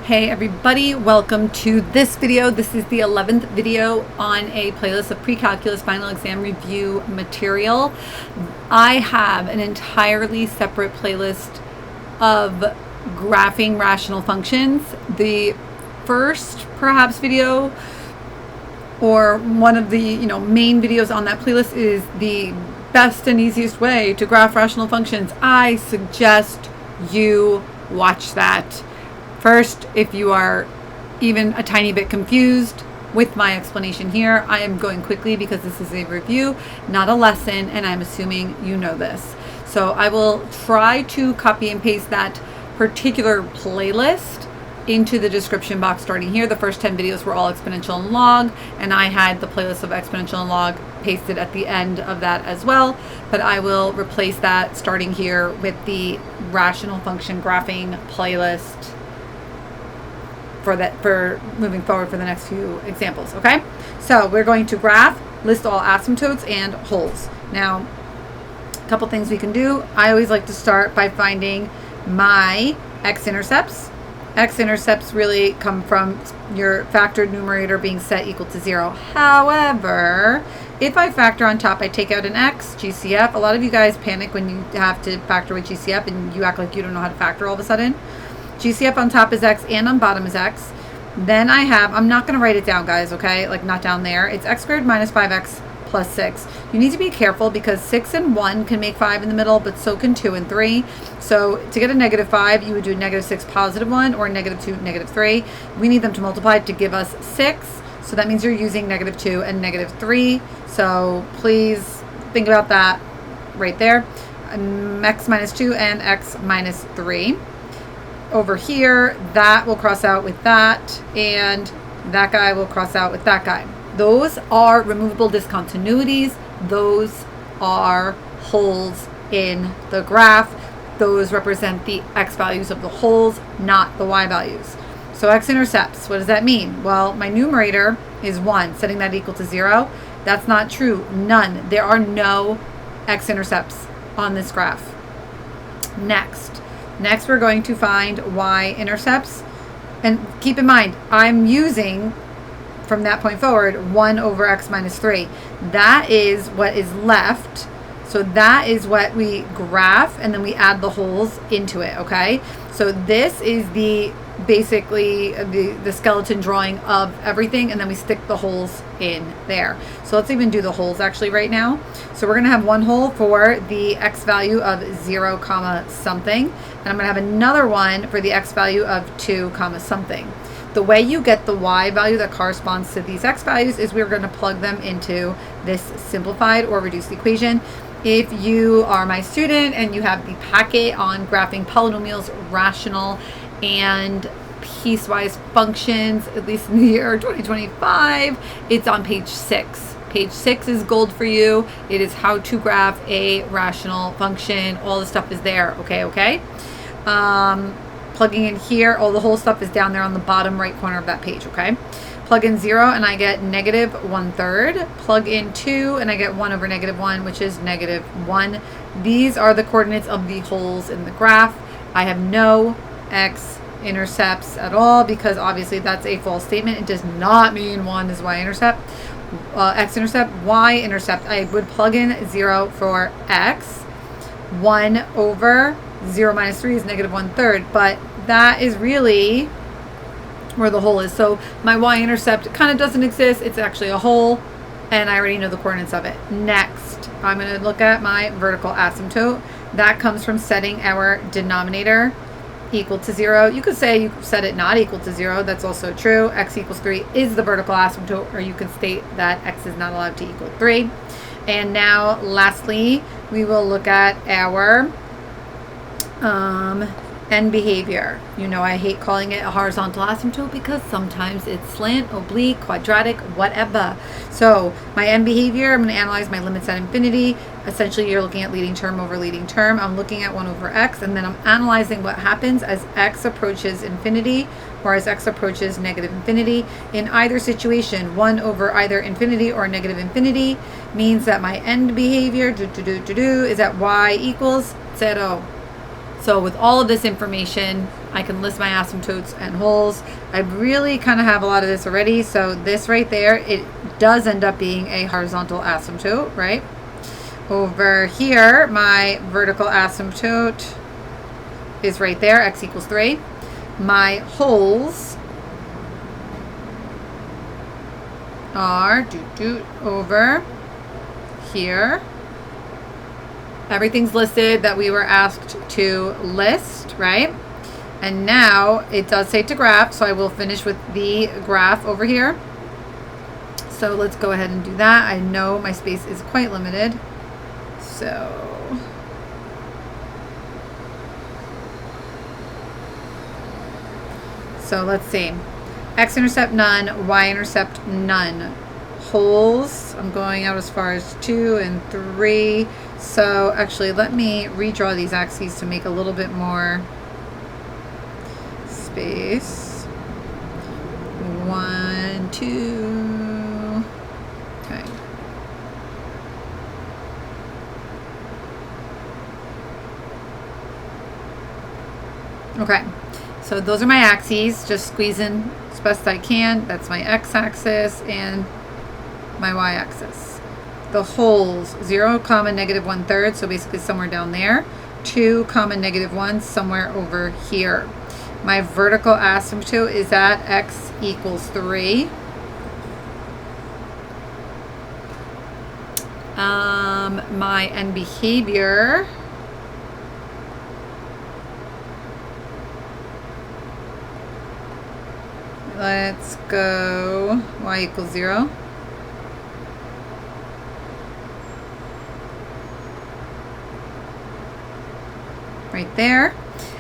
Hey everybody, welcome to this video. This is the 11th video on a playlist of pre-calculus final exam review material. I have an entirely separate playlist of graphing rational functions. The first perhaps video or one of the main videos on that playlist is the best and easiest way to graph rational functions. I suggest you watch that. First, if you are even a tiny bit confused with my explanation here, I am going quickly because this is a review, not a lesson, and I'm assuming you know this. So I will try to copy and paste that particular playlist into the description box starting here. The first 10 videos were all exponential and log, and I had the playlist of exponential and log pasted at the end of that as well, but I will replace that starting here with the rational function graphing playlist for moving forward for the next few examples. Okay, so we're going to graph, list all asymptotes and holes. Now, a couple things we can do. I always like to start by finding my x-intercepts. X-intercepts really come from your factored numerator being set equal to 0. However, if I factor on top, I take out an x, GCF. A lot of you guys panic when you have to factor with GCF and you act like you don't know how to factor all of a sudden. GCF on top is x and on bottom is x. Then I have, I'm not going to write it down, guys, okay? Like, not down there. It's x squared minus 5x plus 6. You need to be careful because 6 and 1 can make 5 in the middle, but so can 2 and 3. So to get a negative 5, you would do negative 6 positive 1 or negative 2 negative 3. We need them to multiply to give us 6. So that means you're using negative 2 and negative 3. So please think about that right there. X minus 2 and x minus 3. Over here, that will cross out with that, and that guy will cross out with that guy. Those are removable discontinuities. Those are holes in the graph. Those represent the x values of the holes, not the y values. So x-intercepts, what does that mean? Well, my numerator is 1, setting that equal to 0. That's not true. None. There are no x-intercepts on this graph. Next, we're going to find y-intercepts. And keep in mind, I'm using, from that point forward, 1 over x minus 3. That is what is left. So that is what we graph, and then we add the holes into it, okay? So this is basically the skeleton drawing of everything, and then we stick the holes in there. So let's even do the holes actually right now. So we're going to have one hole for the x value of 0 comma something, and I'm going to have another one for the x value of 2 comma something. The way you get the y value that corresponds to these x values is we're going to plug them into this simplified or reduced equation. If you are my student and you have the packet on graphing polynomials, rational, and piecewise functions, at least in the year 2025, it's on page 6. Page 6 is gold for you. It is how to graph a rational function. All the stuff is there. Okay. Plugging in here, all the whole stuff is down there on the bottom right corner of that page. Okay. Plug in 0 and I get negative 1/3. Plug in 2 and I get 1 over negative 1, which is negative 1. These are the coordinates of the holes in the graph. I have no x-intercepts at all because obviously that's a false statement. It does not mean 1 is y-intercept. X-intercept, y-intercept. I would plug in 0 for x. 1 over 0 minus 3 is negative 1/3, but that is really where the hole is. So my y-intercept kind of doesn't exist. It's actually a hole, and I already know the coordinates of it. Next, I'm going to look at my vertical asymptote. That comes from setting our denominator equal to 0. You could say you set it not equal to 0. That's also true. X equals 3 is the vertical asymptote, or you could state that x is not allowed to equal 3. And now, lastly, we will look at our end behavior. You know I hate calling it a horizontal asymptote because sometimes it's slant, oblique, quadratic, whatever. So my end behavior, I'm going to analyze my limits at infinity. Essentially, you're looking at leading term over leading term. I'm looking at 1 over x, and then I'm analyzing what happens as x approaches infinity or as x approaches negative infinity. In either situation, 1 over either infinity or negative infinity means that my end behavior is at y equals 0. So with all of this information, I can list my asymptotes and wholes. I really kind of have a lot of this already. So this right there, it does end up being a horizontal asymptote, right? Over here, my vertical asymptote is right there, x equals 3. My wholes are over here. Everything's listed that we were asked to list, right? And now it does say to graph, so I will finish with the graph over here. So let's go ahead and do that. I know my space is quite limited. So let's see. X-intercept none, Y-intercept none. Wholes, I'm going out as far as 2 and 3. So actually, let me redraw these axes to make a little bit more space. 1, 2. Okay. Okay. So those are my axes. Just squeezing as best I can. That's my x-axis and my y-axis. The wholes, 0, negative 1/3, so basically somewhere down there. 2, negative 1, somewhere over here. My vertical asymptote is at x equals 3. My end behavior, let's go y equals 0. Right there.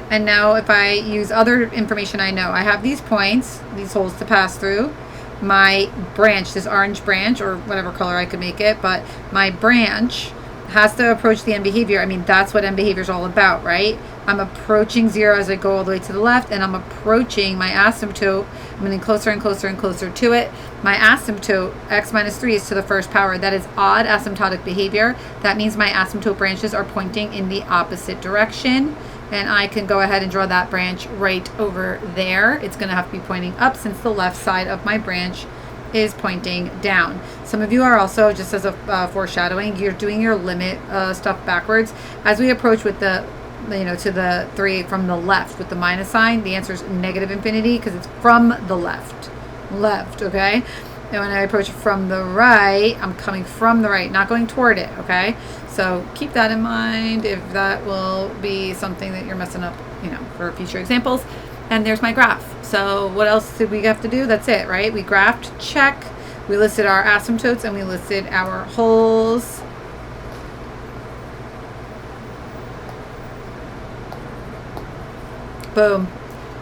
And now if I use other information I know, I have these points, these holes to pass through. My branch, this orange branch, or whatever color I could make it, but my branch has to approach the end behavior. I mean, that's what end behavior is all about, right? I'm approaching 0 as I go all the way to the left, and I'm approaching my asymptote. I'm getting closer and closer and closer to it. My asymptote, x minus 3, is to the first power. That is odd asymptotic behavior. That means my asymptote branches are pointing in the opposite direction. And I can go ahead and draw that branch right over there. It's going to have to be pointing up since the left side of my branch is pointing down. Some of you are also, just as a foreshadowing, you're doing your limit stuff backwards. As we approach with the, to the 3 from the left with the minus sign, the answer is negative infinity because it's from the left, okay? And when I approach from the right, I'm coming from the right, not going toward it, okay? So keep that in mind if that will be something that you're messing up, for future examples. And there's my graph. So what else did we have to do? That's it, right? We graphed, check. We listed our asymptotes and we listed our wholes. Boom.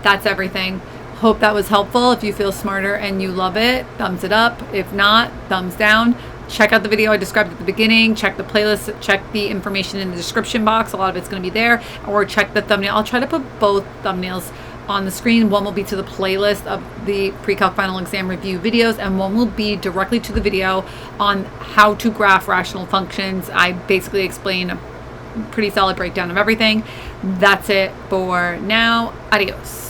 That's everything. Hope that was helpful. If you feel smarter and you love it, thumbs it up. If not, thumbs down. Check out the video I described at the beginning. Check the playlist. Check the information in the description box. A lot of it's going to be there. Or check the thumbnail. I'll try to put both thumbnails on the screen. One will be to the playlist of the PreCalc Final Exam review videos, and one will be directly to the video on how to graph rational functions. I basically explain a pretty solid breakdown of everything. That's it for now. Adios.